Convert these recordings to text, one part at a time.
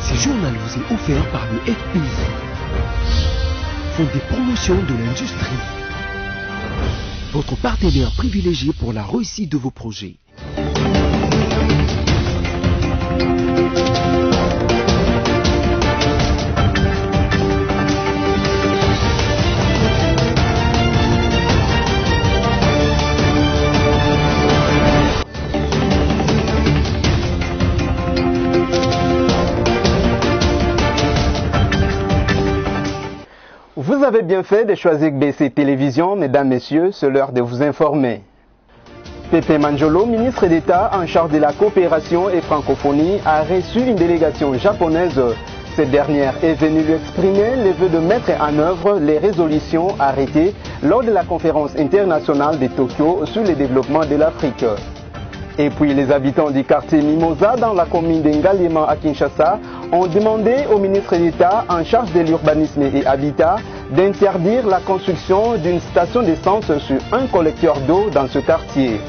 Ce journal vous est offert par le FPI, Fonds de promotion de l'industrie, votre partenaire privilégié pour la réussite de vos projets. Vous avez bien fait de choisir BC Télévision, mesdames, messieurs, c'est l'heure de vous informer. Pépin Manjolo, ministre d'État en charge de la coopération et francophonie, a reçu une délégation japonaise. Cette dernière est venue lui exprimer le vœu de mettre en œuvre les résolutions arrêtées lors de la conférence internationale de Tokyo sur le développement de l'Afrique. Et puis les habitants du quartier Mimosa dans la commune d'Ngalima à Kinshasa ont demandé au ministre d'État en charge de l'urbanisme et habitat d'interdire la construction d'une station d'essence sur un collecteur d'eau dans ce quartier.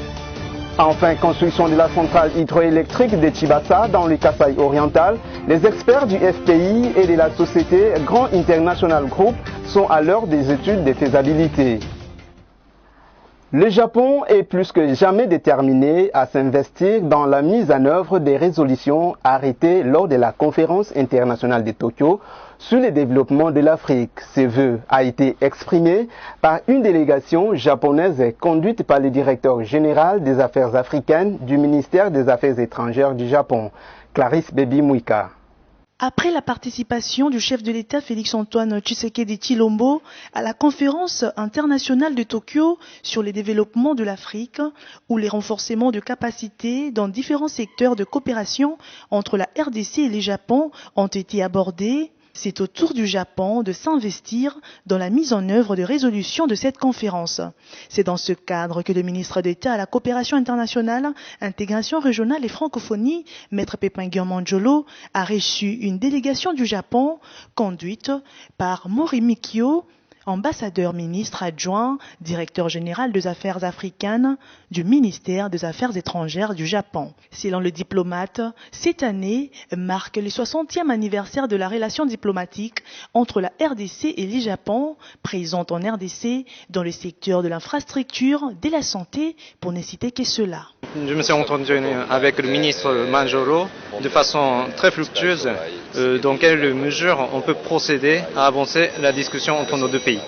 Enfin, construction de la centrale hydroélectrique de Chibasa dans le Kasaï oriental, les experts du FPI et de la société Grand International Group sont à l'heure des études de faisabilité. Le Japon est plus que jamais déterminé à s'investir dans la mise en œuvre des résolutions arrêtées lors de la conférence internationale de Tokyo sur le développement de l'Afrique. Ce vœu a été exprimé par une délégation japonaise conduite par le directeur général des affaires africaines du ministère des Affaires étrangères du Japon, Clarisse Baby Mouika. Après la participation du chef de l'État Félix-Antoine Tshisekedi Tshilombo à la conférence internationale de Tokyo sur les développements de l'Afrique, où les renforcements de capacités dans différents secteurs de coopération entre la RDC et le Japon ont été abordés, c'est au tour du Japon de s'investir dans la mise en œuvre de résolutions de cette conférence. C'est dans ce cadre que le ministre d'État à la coopération internationale, intégration régionale et francophonie, Maître Pépin Manjolo, a reçu une délégation du Japon conduite par Mori Mikio, ambassadeur ministre adjoint, directeur général des affaires africaines du ministère des Affaires étrangères du Japon. Selon le diplomate, cette année marque le 60e anniversaire de la relation diplomatique entre la RDC et le Japon, présente en RDC dans le secteur de l'infrastructure, de la santé, pour ne citer que cela. Je me suis entendu avec le ministre Manjolo de façon très fructueuse dans quelle mesure on peut procéder à avancer la discussion entre nos deux pays.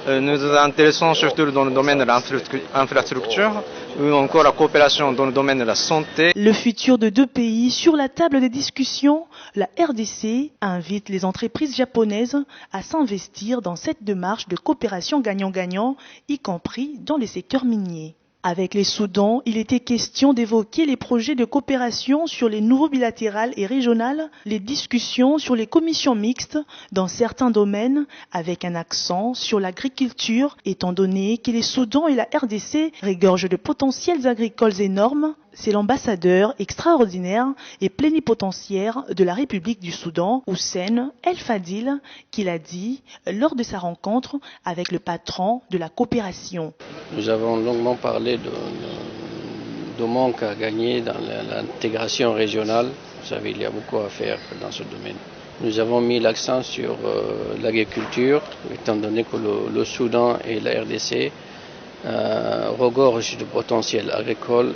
Nous nous intéressons surtout dans le domaine de l'infrastructure ou encore la coopération dans le domaine de la santé. Le futur de deux pays sur la table des discussions, la RDC invite les entreprises japonaises à s'investir dans cette démarche de coopération gagnant-gagnant, y compris dans les secteurs miniers. Avec les Soudans, il était question d'évoquer les projets de coopération sur les niveaux bilatérales et régionales, les discussions sur les commissions mixtes dans certains domaines, avec un accent sur l'agriculture, étant donné que les Soudans et la RDC regorgent de potentiels agricoles énormes. C'est l'ambassadeur extraordinaire et plénipotentiaire de la République du Soudan, Hussein El Fadil, qui l'a dit lors de sa rencontre avec le patron de la coopération. Nous avons longuement parlé de manque à gagner dans l'intégration régionale. Vous savez, il y a beaucoup à faire dans ce domaine. Nous avons mis l'accent sur l'agriculture, étant donné que le Soudan et la RDC regorgent de potentiel agricole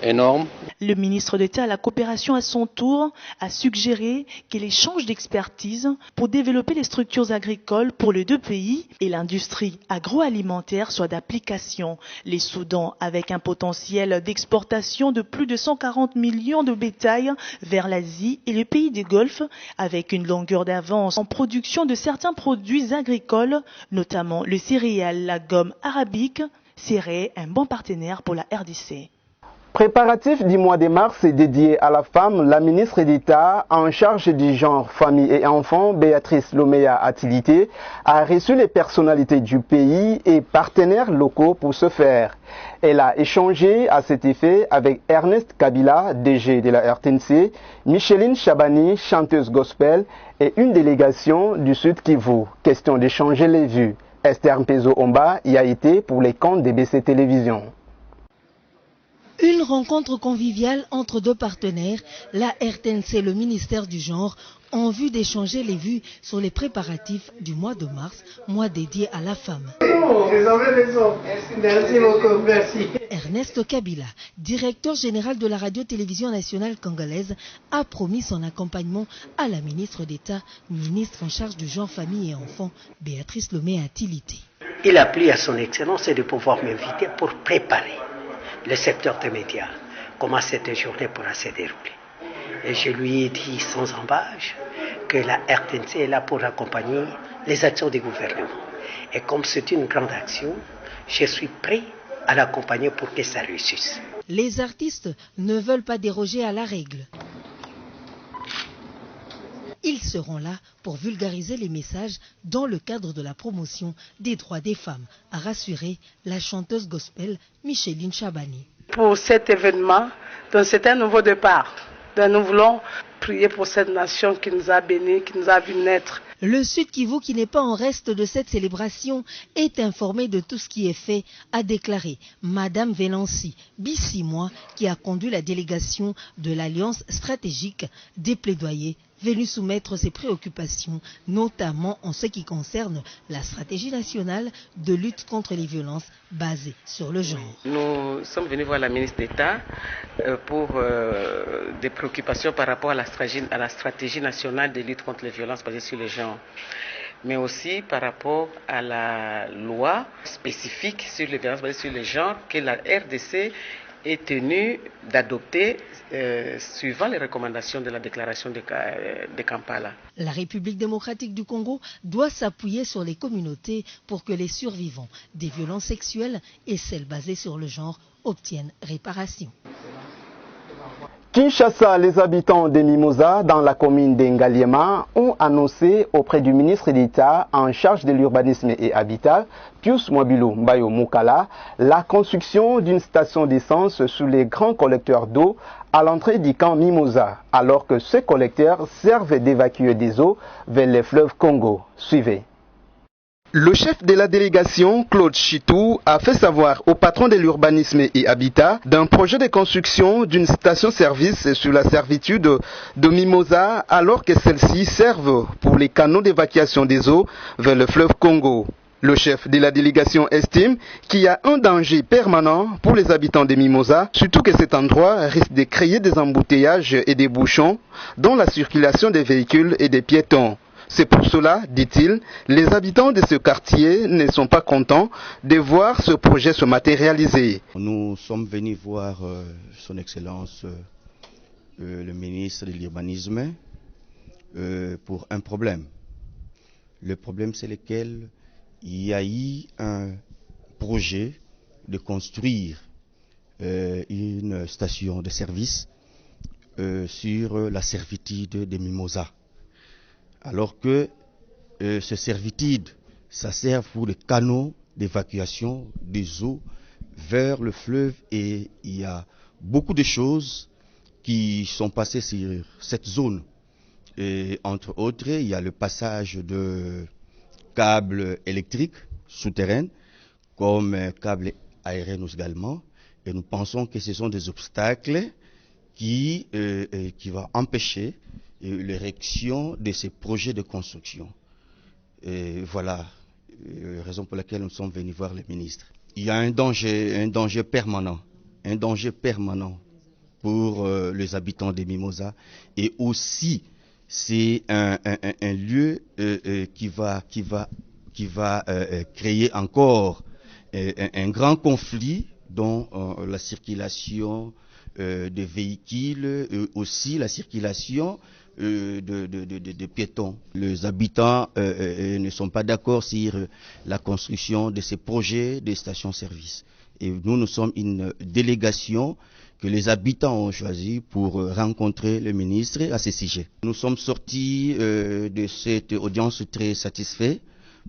énorme. Le ministre d'État à la coopération à son tour a suggéré que l'échange d'expertise pour développer les structures agricoles pour les deux pays et l'industrie agroalimentaire soit d'application. Les Soudans, avec un potentiel d'exportation de plus de 140 millions de bétail vers l'Asie et les pays du Golfe, avec une longueur d'avance en production de certains produits agricoles, notamment le céréal, la gomme arabique, serait un bon partenaire pour la RDC. Préparatif du mois de mars dédié à la femme, la ministre d'État en charge du genre, famille et enfants, Béatrice Lomea Atilité, a reçu les personnalités du pays et partenaires locaux pour ce faire. Elle a échangé à cet effet avec Ernest Kabila, DG de la RTNC, Micheline Chabani, chanteuse gospel, et une délégation du Sud Kivu. Question d'échanger les vues. Esther Mpezo Omba y a été pour les comptes de BC Télévision. Une rencontre conviviale entre deux partenaires, la RTNC et le ministère du Genre, en vue d'échanger les vues sur les préparatifs du mois de mars, mois dédié à la femme. Merci beaucoup, merci. Ernest Kabila, directeur général de la radio-télévision nationale congolaise, a promis son accompagnement à la ministre d'État, ministre en charge du genre, famille et enfants, Béatrice Lomé-Atilité. Il a plu à son excellence de pouvoir m'inviter pour préparer le secteur des médias, comment cette journée pourra se dérouler. Et je lui ai dit sans embâche que la RTNC est là pour accompagner les actions du gouvernement. Et comme c'est une grande action, je suis prêt à l'accompagner pour que ça réussisse. Les artistes ne veulent pas déroger à la règle. Ils seront là pour vulgariser les messages dans le cadre de la promotion des droits des femmes, a rassuré la chanteuse gospel Micheline Chabani. Pour cet événement, c'est un nouveau départ. Donc nous voulons prier pour cette nation qui nous a bénis, qui nous a vu naître. Le Sud Kivu, qui n'est pas en reste de cette célébration, est informé de tout ce qui est fait, a déclaré Madame Vénancy Bissimois, qui a conduit la délégation de l'Alliance stratégique des plaidoyers, venue soumettre ses préoccupations, notamment en ce qui concerne la stratégie nationale de lutte contre les violences basées sur le genre. Nous sommes venus voir la ministre d'État pour des préoccupations par rapport à la stratégie nationale de lutte contre les violences basées sur le genre, mais aussi par rapport à la loi spécifique sur les violences basées sur le genre que la RDC est tenue d'adopter suivant les recommandations de la déclaration de Kampala. La République démocratique du Congo doit s'appuyer sur les communautés pour que les survivants des violences sexuelles et celles basées sur le genre obtiennent réparation. Kinshasa, les habitants de Mimosa, dans la commune d'Engaliema, ont annoncé auprès du ministre d'État en charge de l'urbanisme et habitat, Pius Mwabilo Mbayo Mukala, la construction d'une station d'essence sous les grands collecteurs d'eau à l'entrée du camp Mimosa, alors que ces collecteurs servent d'évacuer des eaux vers les fleuves Congo. Suivez. Le chef de la délégation, Claude Chitou, a fait savoir au patron de l'urbanisme et habitat d'un projet de construction d'une station-service sur la servitude de Mimosa, alors que celle-ci serve pour les canaux d'évacuation des eaux vers le fleuve Congo. Le chef de la délégation estime qu'il y a un danger permanent pour les habitants de Mimosa, surtout que cet endroit risque de créer des embouteillages et des bouchons dans la circulation des véhicules et des piétons. C'est pour cela, dit-il, les habitants de ce quartier ne sont pas contents de voir ce projet se matérialiser. Nous sommes venus voir son Excellence le ministre de l'Urbanisme pour un problème. Le problème, c'est lequel il y a eu un projet de construire une station de service sur la servitude de Mimosa. Alors que ce servitude, ça sert pour les canaux d'évacuation des eaux vers le fleuve, et il y a beaucoup de choses qui sont passées sur cette zone. Et entre autres, il y a le passage de câbles électriques souterrains comme câbles aériens également. Et nous pensons que ce sont des obstacles qui vont empêcher l'érection de ces projets de construction. Et voilà la raison pour laquelle nous sommes venus voir le ministre. Il y a un danger permanent pour les habitants de Mimosa, et aussi c'est un lieu qui va créer encore un grand conflit dans la circulation des véhicules, aussi la circulation de piétons. Les habitants ne sont pas d'accord sur la construction de ces projets de stations-service. Et nous sommes une délégation que les habitants ont choisi pour rencontrer le ministre à ce sujet. Nous sommes sortis de cette audience très satisfaits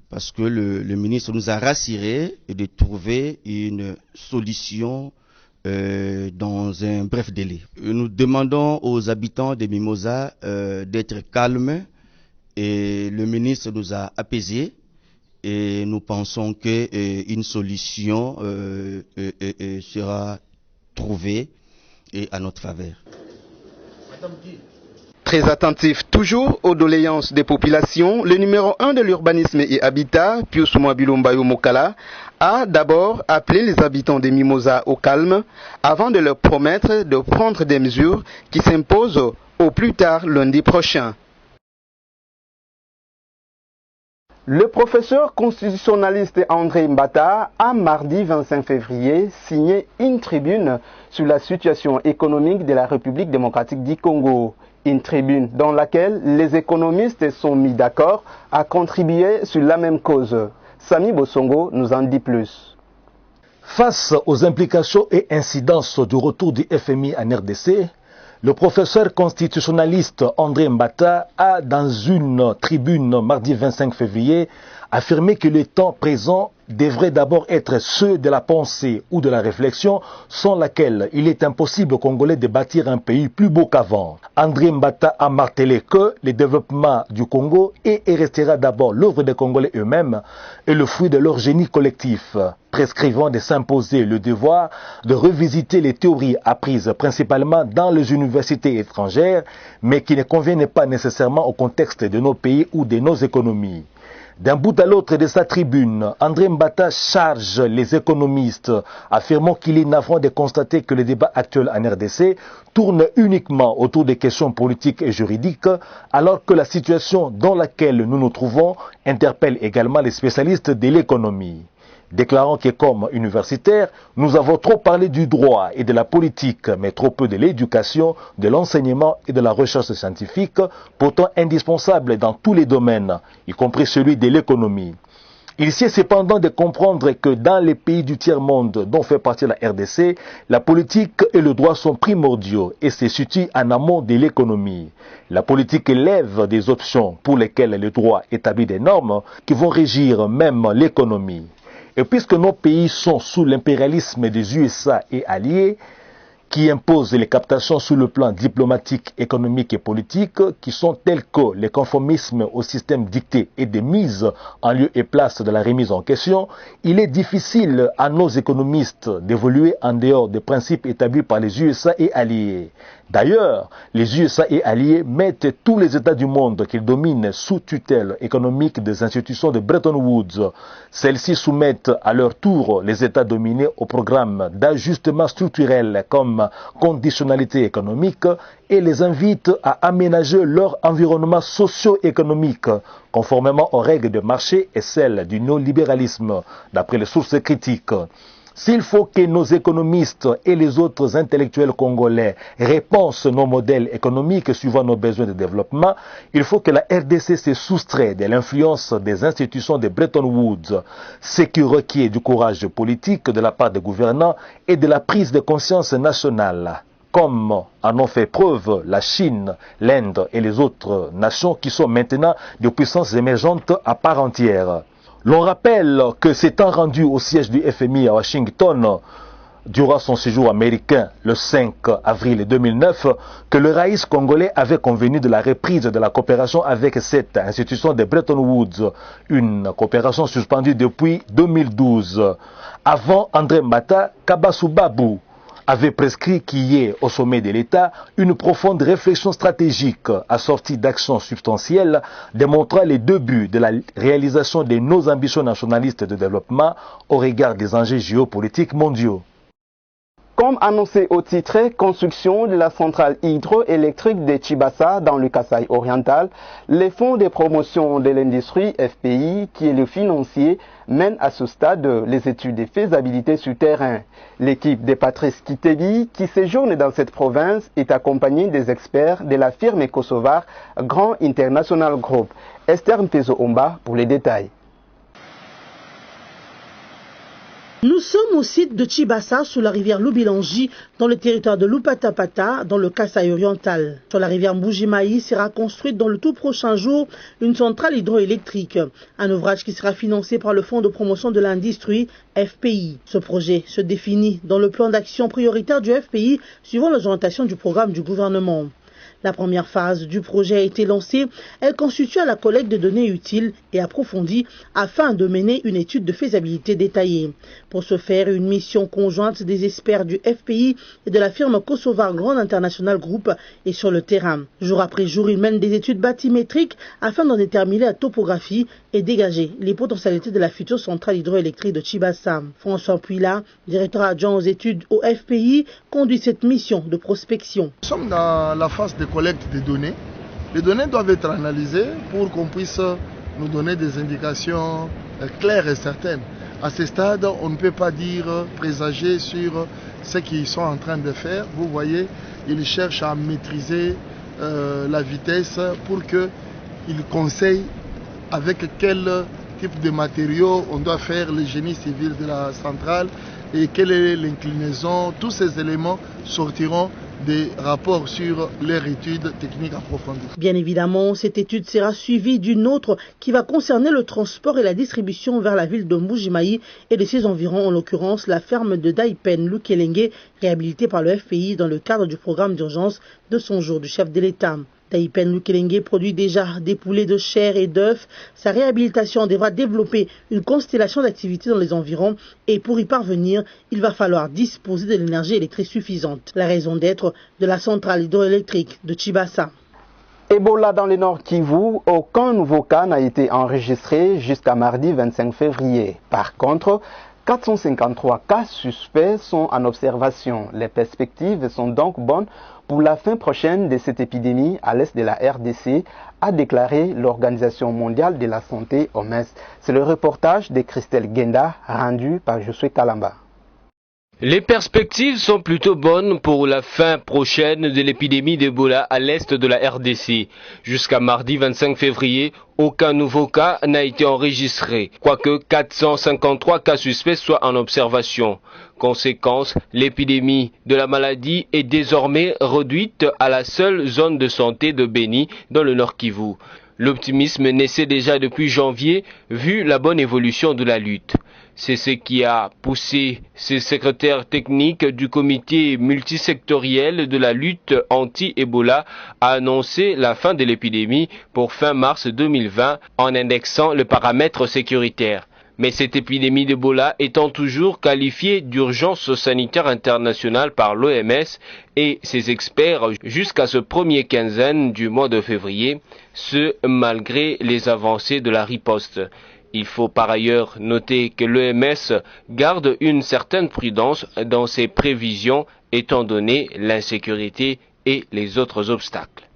parce que le ministre nous a rassurés de trouver une solution dans un bref délai. Nous demandons aux habitants de Mimosa d'être calmes, et le ministre nous a apaisés, et nous pensons qu'une solution sera trouver et à notre faveur. Très attentif toujours aux doléances des populations, le numéro 1 de l'urbanisme et habitat, Pius Mwabilombayo Mokala, a d'abord appelé les habitants des Mimosas au calme avant de leur promettre de prendre des mesures qui s'imposent au plus tard lundi prochain. Le professeur constitutionnaliste André Mbata a mardi 25 février signé une tribune sur la situation économique de la République démocratique du Congo. Une tribune dans laquelle les économistes sont mis d'accord à contribuer sur la même cause. Sami Bosongo nous en dit plus. Face aux implications et incidences du retour du FMI en RDC, le professeur constitutionnaliste André Mbata a, dans une tribune mardi 25 février, affirmé que les temps présents devraient d'abord être ceux de la pensée ou de la réflexion, sans laquelle il est impossible aux Congolais de bâtir un pays plus beau qu'avant. André Mbata a martelé que le développement du Congo est et restera d'abord l'œuvre des Congolais eux-mêmes et le fruit de leur génie collectif, prescrivant de s'imposer le devoir de revisiter les théories apprises principalement dans les universités étrangères, mais qui ne conviennent pas nécessairement au contexte de nos pays ou de nos économies. D'un bout à l'autre de sa tribune, André Mbata charge les économistes, affirmant qu'il est navrant de constater que le débat actuel en RDC tourne uniquement autour des questions politiques et juridiques, alors que la situation dans laquelle nous nous trouvons interpelle également les spécialistes de l'économie. Déclarant que comme universitaires, nous avons trop parlé du droit et de la politique, mais trop peu de l'éducation, de l'enseignement et de la recherche scientifique, pourtant indispensables dans tous les domaines, y compris celui de l'économie. Il sied cependant de comprendre que dans les pays du tiers-monde dont fait partie la RDC, la politique et le droit sont primordiaux et se situent en amont de l'économie. La politique élève des options pour lesquelles le droit établit des normes qui vont régir même l'économie. Et puisque nos pays sont sous l'impérialisme des USA et alliés, qui imposent les captations sur le plan diplomatique, économique et politique, qui sont tels que les conformismes au système dicté et des mises en lieu et place de la remise en question, il est difficile à nos économistes d'évoluer en dehors des principes établis par les USA et alliés. D'ailleurs, les USA et alliés mettent tous les États du monde qu'ils dominent sous tutelle économique des institutions de Bretton Woods. Celles-ci soumettent à leur tour les États dominés au programme d'ajustement structurel comme conditionnalité économique et les invitent à aménager leur environnement socio-économique conformément aux règles de marché et celles du néolibéralisme, d'après les sources critiques. S'il faut que nos économistes et les autres intellectuels congolais repensent nos modèles économiques suivant nos besoins de développement, il faut que la RDC se soustrait de l'influence des institutions de Bretton Woods, ce qui requiert du courage politique de la part des gouvernants et de la prise de conscience nationale, comme en ont fait preuve la Chine, l'Inde et les autres nations qui sont maintenant des puissances émergentes à part entière. L'on rappelle que s'étant rendu au siège du FMI à Washington durant son séjour américain le 5 avril 2009, que le Raïs congolais avait convenu de la reprise de la coopération avec cette institution de Bretton Woods, une coopération suspendue depuis 2012. Avant André Mbata, Kabassou Babou avait prescrit qu'il y ait au sommet de l'État une profonde réflexion stratégique assortie d'actions substantielles démontrant les deux buts de la réalisation de nos ambitions nationalistes de développement au regard des enjeux géopolitiques mondiaux. Comme annoncé au titre, construction de la centrale hydroélectrique de Tchibassa dans le Kasaï oriental, les fonds de promotion de l'industrie FPI, qui est le financier, mènent à ce stade les études de faisabilité sur terrain. L'équipe de Patrice Kitebi, qui séjourne dans cette province, est accompagnée des experts de la firme kosovare Grand International Group. Esther Mpezo-Omba pour les détails. Nous sommes au site de Tchibassa, sous la rivière Lubilangi, dans le territoire de Lupatapata, dans le Kasaï oriental. Sur la rivière Mbujimaï sera construite dans le tout prochain jour une centrale hydroélectrique, un ouvrage qui sera financé par le Fonds de promotion de l'industrie FPI. Ce projet se définit dans le plan d'action prioritaire du FPI, suivant les orientations du programme du gouvernement. La première phase du projet a été lancée. Elle constitue à la collecte de données utiles et approfondies afin de mener une étude de faisabilité détaillée. Pour ce faire, une mission conjointe des experts du FPI et de la firme Kosovar Grand International Group est sur le terrain. Jour après jour, ils mènent des études bathymétriques afin d'en déterminer la topographie et dégager les potentialités de la future centrale hydroélectrique de Tchibassa. François Puila, directeur adjoint aux études au FPI, conduit cette mission de prospection. Nous sommes dans la phase de collecte des données. Les données doivent être analysées pour qu'on puisse nous donner des indications claires et certaines. À ce stade, on ne peut pas présager sur ce qu'ils sont en train de faire. Vous voyez, ils cherchent à maîtriser la vitesse pour qu'ils conseillent avec quel type de matériaux on doit faire le génie civil de la centrale et quelle est l'inclinaison. Tous ces éléments sortiront des rapports sur leur étude technique approfondie. Bien évidemment, cette étude sera suivie d'une autre qui va concerner le transport et la distribution vers la ville de Mbuji-Mayi et de ses environs, en l'occurrence la ferme de Daipen Lukelenge, réhabilitée par le FPI dans le cadre du programme d'urgence de 100 jours du chef de l'État. Daipen Lukelenge produit déjà des poulets de chair et d'œufs. Sa réhabilitation devra développer une constellation d'activités dans les environs et pour y parvenir, il va falloir disposer de l'énergie électrique suffisante. La raison d'être de la centrale hydroélectrique de Tchibassa. Ebola dans le Nord Kivu, aucun nouveau cas n'a été enregistré jusqu'à mardi 25 février. Par contre, 453 cas suspects sont en observation. Les perspectives sont donc bonnes pour la fin prochaine de cette épidémie à l'est de la RDC, a déclaré l'Organisation mondiale de la santé, OMS. C'est le reportage de Christelle Genda, rendu par Josué Kalamba. Les perspectives sont plutôt bonnes pour la fin prochaine de l'épidémie d'Ebola à l'est de la RDC. Jusqu'à mardi 25 février, aucun nouveau cas n'a été enregistré, quoique 453 cas suspects soient en observation. Conséquence, l'épidémie de la maladie est désormais réduite à la seule zone de santé de Beni dans le Nord Kivu. L'optimisme naissait déjà depuis janvier, vu la bonne évolution de la lutte. C'est ce qui a poussé ces secrétaires techniques du comité multisectoriel de la lutte anti-Ebola à annoncer la fin de l'épidémie pour fin mars 2020 en indexant le paramètre sécuritaire. Mais cette épidémie d'Ebola étant toujours qualifiée d'urgence sanitaire internationale par l'OMS et ses experts jusqu'à ce premier quinzaine du mois de février, ce malgré les avancées de la riposte. Il faut par ailleurs noter que l'OMS garde une certaine prudence dans ses prévisions étant donné l'insécurité et les autres obstacles.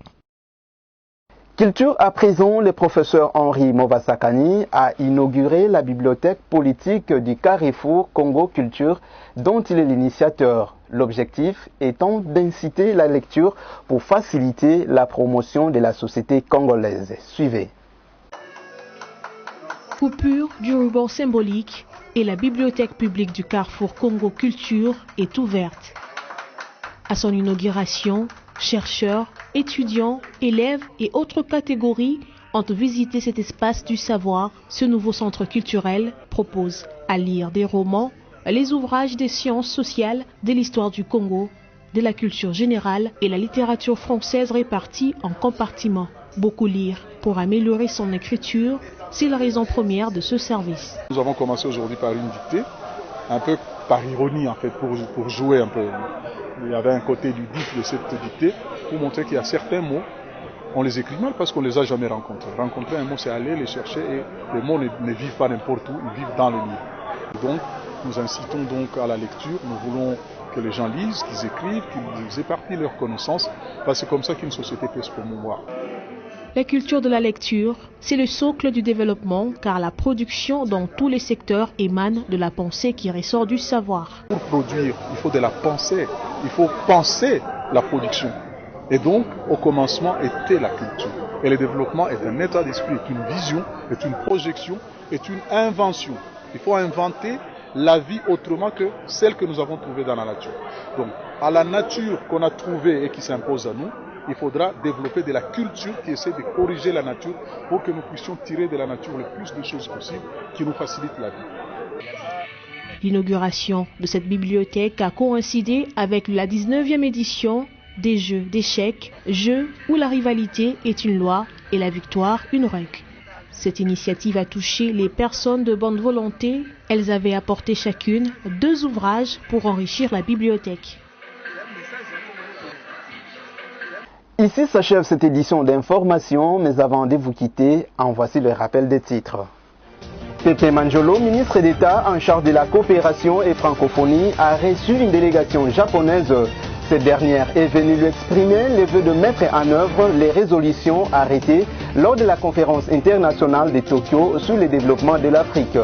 Culture à présent, le professeur Henri Movasakani a inauguré la bibliothèque politique du Carrefour Congo Culture dont il est l'initiateur. L'objectif étant d'inciter la lecture pour faciliter la promotion de la société congolaise. Suivez. Coupure du ruban symbolique et la bibliothèque publique du Carrefour Congo Culture est ouverte. À son inauguration, chercheurs, étudiants, élèves et autres catégories ont visité cet espace du savoir. Ce nouveau centre culturel propose à lire des romans, les ouvrages des sciences sociales, de l'histoire du Congo, de la culture générale et la littérature française répartie en compartiments. Beaucoup lire pour améliorer son écriture, c'est la raison première de ce service. Nous avons commencé aujourd'hui par une dictée, un peu par ironie en fait, pour jouer un peu. Il y avait un côté ludique de cette dictée pour montrer qu'il y a certains mots, on les écrit mal parce qu'on ne les a jamais rencontrés. Rencontrer un mot, c'est aller les chercher et les mots ne vivent pas n'importe où, ils vivent dans le livre. Donc, nous incitons donc à la lecture, nous voulons que les gens lisent, qu'ils écrivent, qu'ils éparpillent leurs connaissances, parce que c'est comme ça qu'une société peut se promouvoir. La culture de la lecture, c'est le socle du développement car la production dans tous les secteurs émane de la pensée qui ressort du savoir. Pour produire, il faut de la pensée, il faut penser la production. Et donc, au commencement était la culture. Et le développement est un état d'esprit, est une vision, est une projection, est une invention. Il faut inventer la vie autrement que celle que nous avons trouvée dans la nature. Donc, à la nature qu'on a trouvée et qui s'impose à nous, il faudra développer de la culture qui essaie de corriger la nature pour que nous puissions tirer de la nature le plus de choses possibles qui nous facilitent la vie. L'inauguration de cette bibliothèque a coïncidé avec la 19e édition des jeux d'échecs, jeux où la rivalité est une loi et la victoire une règle. Cette initiative a touché les personnes de bonne volonté. Elles avaient apporté chacune 2 ouvrages pour enrichir la bibliothèque. Ici s'achève cette édition d'information, mais avant de vous quitter, en voici le rappel des titres. Pepe Manjolo, ministre d'État en charge de la coopération et francophonie, a reçu une délégation japonaise. Cette dernière est venue lui exprimer le vœu de mettre en œuvre les résolutions arrêtées lors de la conférence internationale de Tokyo sur le développement de l'Afrique.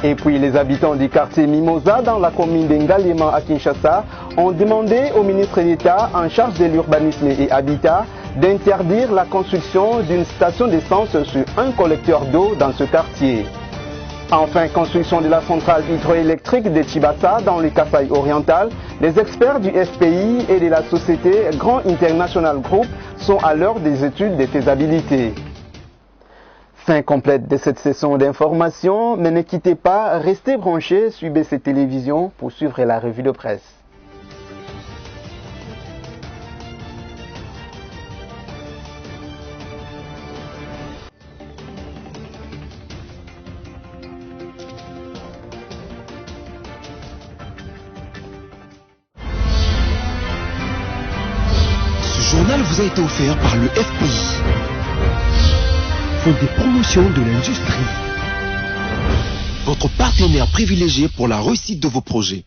Et puis les habitants du quartier Mimosa dans la commune d'Ngalema à Kinshasa ont demandé au ministre d'État en charge de l'urbanisme et habitat d'interdire la construction d'une station d'essence sur un collecteur d'eau dans ce quartier. Enfin, construction de la centrale hydroélectrique de Tchibassa dans le Kasaï oriental, les experts du FPI et de la société Grand International Group sont à l'heure des études de faisabilité. Fin complète de cette session d'information, mais ne quittez pas, restez branchés sur BC Télévision pour suivre la revue de presse. Ce journal vous a été offert par le FPI. Fonds de promotion de l'industrie. Votre partenaire privilégié pour la réussite de vos projets.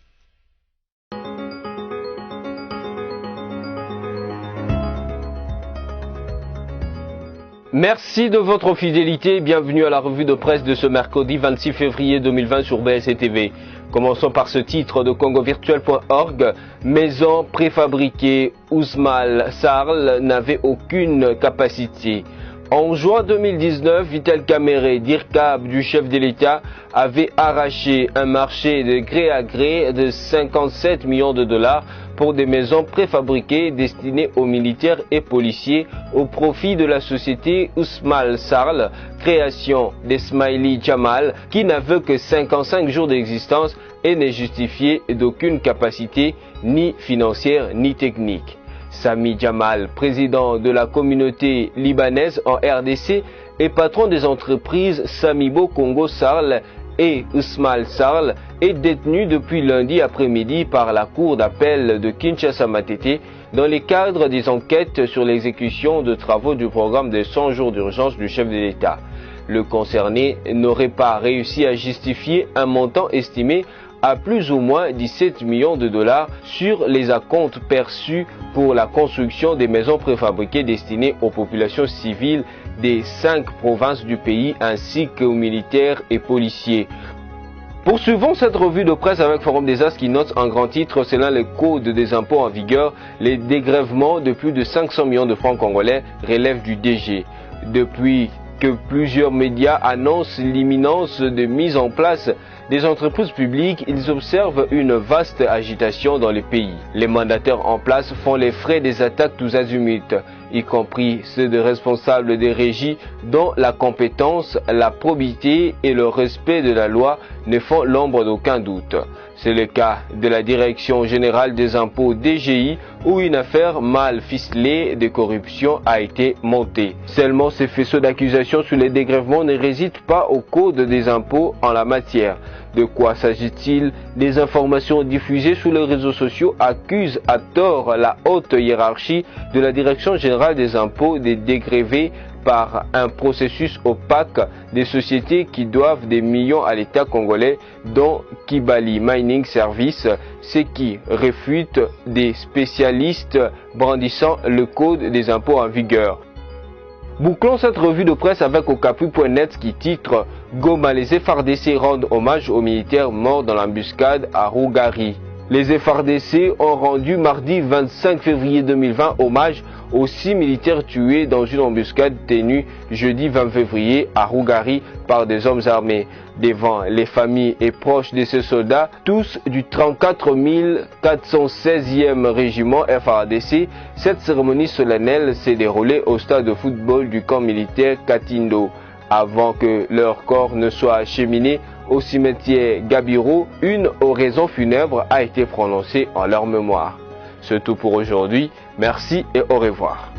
Merci de votre fidélité et bienvenue à la revue de presse de ce mercredi 26 février 2020 sur BSC TV. Commençons par ce titre de congovirtuel.org. Maison préfabriquée, Ousmane Sarl n'avait aucune capacité. En juin 2019, Vital Kamere, DIRCAB du chef de l'État, avait arraché un marché de gré à gré de 57 millions de dollars pour des maisons préfabriquées destinées aux militaires et policiers au profit de la société Ousmane Sarl, création d'Esmaili Jamal, qui n'avait que 55 jours d'existence et n'est justifié d'aucune capacité ni financière ni technique. Sami Jamal, président de la communauté libanaise en RDC et patron des entreprises Samibo Congo Sarl et Ousmane Sarl, est détenu depuis lundi après-midi par la cour d'appel de Kinshasa-Matete dans le cadre des enquêtes sur l'exécution de travaux du programme de 100 jours d'urgence du chef de l'État. Le concerné n'aurait pas réussi à justifier un montant estimé à plus ou moins 17 millions de dollars sur les acomptes perçus pour la construction des maisons préfabriquées destinées aux populations civiles des 5 provinces du pays ainsi qu'aux militaires et policiers. Poursuivons cette revue de presse avec Forum des As qui note en grand titre, selon le code des impôts en vigueur, les dégrèvements de plus de 500 millions de francs congolais relèvent du DG. Depuis que plusieurs médias annoncent l'imminence de mise en place des entreprises publiques, ils observent une vaste agitation dans le pays. Les mandataires en place font les frais des attaques tous azimuts, y compris ceux des responsables des régies dont la compétence, la probité et le respect de la loi ne font l'ombre d'aucun doute. C'est le cas de la Direction générale des impôts DGI où une affaire mal ficelée de corruption a été montée. Seulement ces faisceaux d'accusations sur les dégrèvements ne résident pas au code des impôts en la matière. De quoi s'agit-il? Des informations diffusées sur les réseaux sociaux accusent à tort la haute hiérarchie de la Direction générale des impôts de dégréver par un processus opaque des sociétés qui doivent des millions à l'État congolais, dont Kibali Mining Service, ce qui réfute des spécialistes brandissant le code des impôts en vigueur. Bouclons cette revue de presse avec Okapi.net qui titre « Goma, les FARDC rendent hommage aux militaires morts dans l'embuscade à Rougari ». Les FARDC ont rendu mardi 25 février 2020 hommage aux 6 militaires tués dans une embuscade tenue jeudi 20 février à Rougari par des hommes armés. Devant les familles et proches de ces soldats, tous du 34 416e régiment FARDC, cette cérémonie solennelle s'est déroulée au stade de football du camp militaire Katindo. Avant que leur corps ne soit acheminé au cimetière Gabiro, une oraison funèbre a été prononcée en leur mémoire. C'est tout pour aujourd'hui. Merci et au revoir.